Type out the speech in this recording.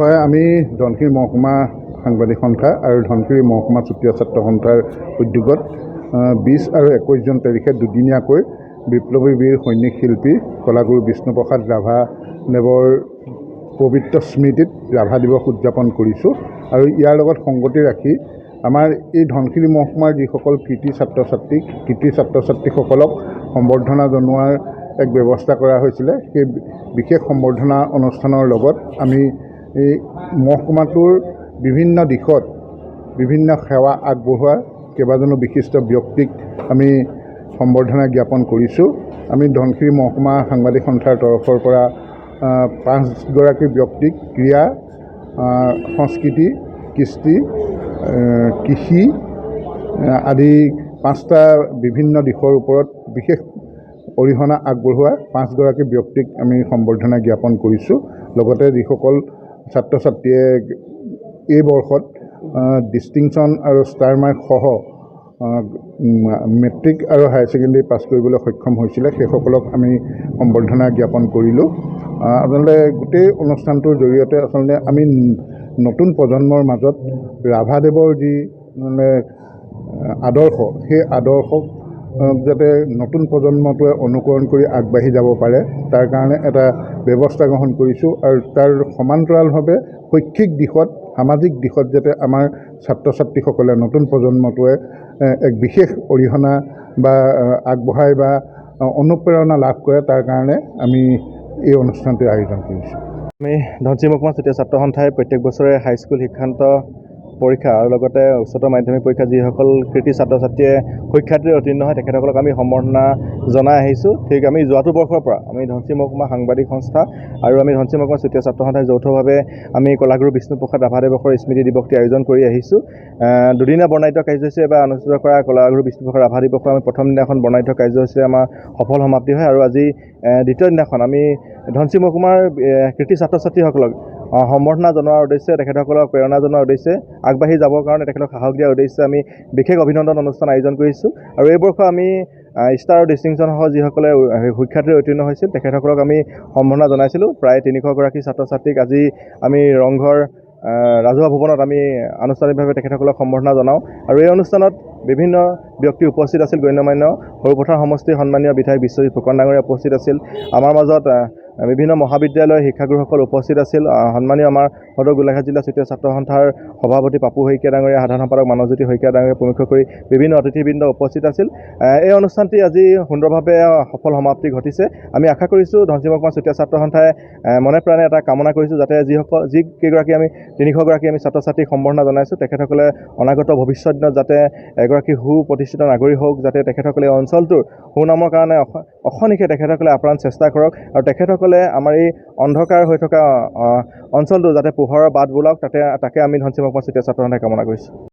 হয়, আমি ধনশিৰি মহকুমা সাংবাদিক সন্থা আৰু ধনশিৰি মহকুমা চুতীয়া ছাত্ৰ সন্থাৰ উদ্যোগত 20 আৰু 21 তাৰিখে দুদিনীয়াকৈ বিপ্লৱী বীৰ সৈনিক শিল্পী কলাগুৰু বিষ্ণুপ্ৰসাদ ৰাভাদেৱৰ পবিত্ৰ স্মৃতিত ৰাভা দিৱস উদযাপন কৰিছোঁ। আৰু ইয়াৰ লগত সংগতি ৰাখি আমাৰ এই ধনশিৰি মহকুমাৰ যিসকল কৃতি ছাত্ৰ ছাত্ৰীসকলক সম্বৰ্ধনা জনোৱাৰ এক ব্যৱস্থা কৰা হৈছিলে। সেই বিশেষ সম্বৰ্ধনা অনুষ্ঠানৰ লগত আমি এই মহকুমাটোৰ বিভিন্ন দিশত বিভিন্ন সেৱা আগবঢ়োৱা কেইবাজনো বিশিষ্ট ব্যক্তিক আমি সম্বৰ্ধনা জ্ঞাপন কৰিছোঁ। আমি ধনশিৰি মহকুমা সাংবাদিক সন্থাৰ তৰফৰ পৰা 5গৰাকী ব্যক্তিক ক্ৰীড়া, সংস্কৃতি, কৃষ্টি, কৃষি আদি 5টা বিভিন্ন দিশৰ ওপৰত বিশেষ অৰিহণা আগবঢ়োৱা 5গৰাকী ব্যক্তিক আমি সম্বৰ্ধনা জ্ঞাপন কৰিছোঁ। লগতে যিসকল ছাত্ৰ ছাত্ৰীয়ে এই বৰ্ষত ডিষ্টিংশ্যন আৰু ষ্টাৰ মাৰ্ক সহ মেট্ৰিক আৰু হায়াৰ ছেকেণ্ডেৰী পাছ কৰিবলৈ সক্ষম হৈছিলে, সেইসকলক আমি সম্বৰ্ধনা জ্ঞাপন কৰিলোঁ। আচলতে গোটেই অনুষ্ঠানটোৰ জৰিয়তে আচলতে আমি নতুন প্ৰজন্মৰ মাজত ৰাভাদেৱৰ যি আদৰ্শ, সেই আদৰ্শক যাতে নতুন প্ৰজন্মটোৱে অনুকৰণ কৰি আগবাঢ়ি যাব পাৰে, তাৰ কাৰণে এটা ব্যৱস্থা গ্ৰহণ কৰিছোঁ। আৰু তাৰ সমান্তৰালভাৱে শৈক্ষিক দিশত, সামাজিক দিশত যাতে আমাৰ ছাত্ৰ ছাত্ৰীসকলে, নতুন প্ৰজন্মটোৱে এক বিশেষ অৰিহণা বা আগবঢ়াই বা অনুপ্ৰেৰণা লাভ কৰে, তাৰ কাৰণে আমি এই অনুষ্ঠানটো আয়োজন কৰিছোঁ। আমি ধনশিৰি মহকুমা চুতীয়া ছাত্ৰ সন্থাই প্ৰত্যেক বছৰে হাইস্কুল শিক্ষান্ত পৰীক্ষা আৰু লগতে উচ্চতৰ মাধ্যমিক পৰীক্ষা যিসকল কৃতি ছাত্ৰ ছাত্ৰীয়ে সুখ্যাতিৰে উত্তীৰ্ণ হয় তেখেতসকলক আমি সম্বৰ্ধনা জনাই আহিছোঁ। ঠিক আমি যোৱাটো বৰ্ষৰ পৰা আমি ধনশিৰি মহকুমা সাংবাদিক সংস্থা আৰু আমি ধনশিৰি মহকুমা চুতীয়া ছাত্ৰ সন্থাই যৌথভাৱে আমি কলাগুৰু বিষ্ণুপ্ৰসাদ ৰাভাদেৱৰ স্মৃতি দিৱসটি আয়োজন কৰি আহিছোঁ। দুদিনীয়া বৰ্ণাঢ্য কাৰ্যসূচী এবাৰ অনুষ্ঠিত কৰা কলাগুৰু বিষ্ণুপ্ৰসাদ ৰাভা দিৱসৰ আমি প্ৰথম দিনাখন বৰ্ণাঢ্য কাৰ্যসূচীৰে আমাৰ সফল সমাপ্তি হয়। আৰু আজি দ্বিতীয় দিনাখন আমি ধনশিৰি মহকুমাৰ কৃতি ছাত্ৰ ছাত্ৰীসকলক সম্বৰ্ধনা জনোৱাৰ উদ্দেশ্যে, তেখেতসকলক প্ৰেৰণা জনোৱাৰ উদ্দেশ্যে, আগবাঢ়ি যাবৰ কাৰণে তেখেতক সাহস দিয়াৰ উদ্দেশ্যে আমি বিশেষ অভিনন্দন অনুষ্ঠান আয়োজন কৰিছোঁ। আৰু এই বৰ্ষ আমি ষ্টাৰ আৰু ডিষ্টিংশ্যনসহ যিসকলে সুখ্যাতিৰে উত্তীৰ্ণ হৈছিল তেখেতসকলক আমি সম্বৰ্ধনা জনাইছিলোঁ। প্ৰায় 300গৰাকী ছাত্ৰ ছাত্ৰীক আজি আমি ৰংঘৰ ৰাজহুৱা ভৱনত আমি আনুষ্ঠানিকভাৱে তেখেতসকলক সম্বৰ্ধনা জনাওঁ। আৰু এই অনুষ্ঠানত বিভিন্ন ব্যক্তি উপস্থিত আছিল। গণ্যমান্য সৰুপথাৰ সমষ্টিৰ সন্মানীয় বিধায়ক বিশ্বজিৎ ফুকন ডাঙৰীয়া উপস্থিত আছিল। আমাৰ মাজত বিভিন্ন মহাবিদ্যালয়ৰ শিক্ষাগুৰুসকল উপস্থিত আছিল। সন্মানীয় আমাৰ সদৌ গোলাঘাট জিলা চুতীয়া ছাত্ৰ সন্থাৰ সভাপতি পাপু শইকীয়া ডাঙৰীয়া, সাধাৰণ সম্পাদক মানৱজ্যোতি শইকীয়া ডাঙৰীয়া প্ৰমুখ কৰি বিভিন্ন অতিথিবৃন্দ উপস্থিত আছিল। এই অনুষ্ঠানটি আজি সুন্দৰভাৱে সফল সমাপ্তি ঘটিছে। আমি আশা কৰিছোঁ ধনশিৰি মহকুমা চুতীয়া ছাত্ৰ সন্থাই মনে প্ৰাণে এটা কামনা কৰিছোঁ যাতে যিকেইগৰাকী আমি 300গৰাকী আমি ছাত্ৰ ছাত্ৰীক সম্বৰ্ধনা জনাইছোঁ তেখেতসকলে অনাগত ভৱিষ্যত দিনত যাতে এগৰাকী সুপ্ৰতিষ্ঠিত নাগৰিক হওক, যাতে তেখেতসকলে অঞ্চলটোৰ সুনামৰ কাৰণে অখনিকে তেখেতসকলে আপ্ৰাণ চেষ্টা কৰক আৰু তেখেতসকলে আমাৰ এই অন্ধকাৰ হৈ থকা অঞ্চলটো যাতে পোহৰৰ বাট বোলাওক, তাকে আমি ধনশিৰি মহকুমা চুতীয়া ছাত্ৰ সন্থাই কামনা কৰিছোঁ।